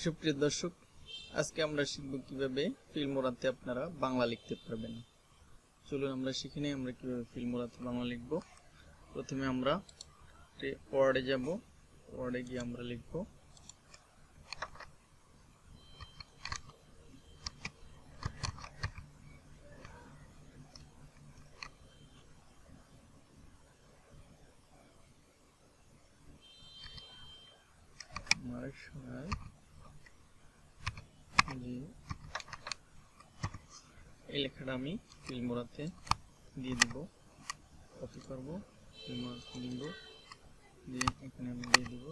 সুপ্রিয় দর্শক, আজকে আমরা শিখব কিভাবে ফিল্মোরাতে আপনারা বাংলা লিখতে পারবেন। চলুন আমরা শিখে নিই আমরা কিভাবে ফিল্মোরাতে বাংলা লিখব। প্রথমে আমরা ওয়ার্ডে যাব, ওয়ার্ডে গিয়ে আমরা লিখব আমার সোনার এই লেখাটা আমি ফিল্মোরাতে দিয়ে দিব, কপি করব, ফিল্মোরাতে লিখব, দিয়ে এখানে আমি দিয়ে দিব।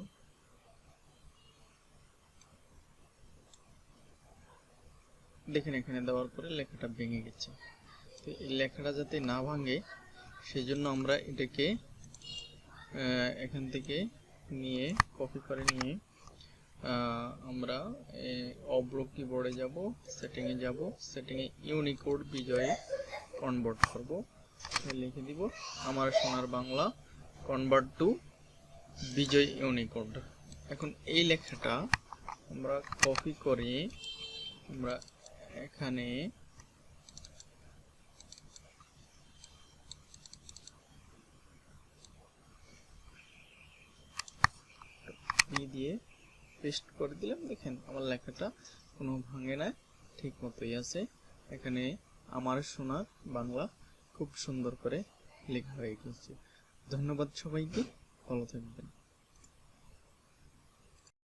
দেখেন এখানে দেওয়ার পরে লেখাটা ভেঙে গেছে। তো এই লেখাটা যাতে না ভাঙে সেজন্য আমরা এটাকে এখান থেকে নিয়ে কপি করে নিয়ে আমরা অব্রো কিবোর্ডে যাব, সেটিংয়ে যাব, সেটিংয়ে ইউনিকোড বিজয়ে কনভার্ট করব, লিখে দিব আমার সোনার বাংলা কনভার্ট টু বিজয় ইউনিকোড। এখন এই লেখাটা আমরা কপি করে আমরা এখানে দিয়ে পেস্ট করে দিলাম। দেখেন আমার লেখাটা কোনো ভাঙে না, ঠিক মতোই আছে। এখানে আমার সোনার বাংলা খুব সুন্দর করে লেখা হয়ে গেছে। ধন্যবাদ সবাইকে, ভালো থাকবেন।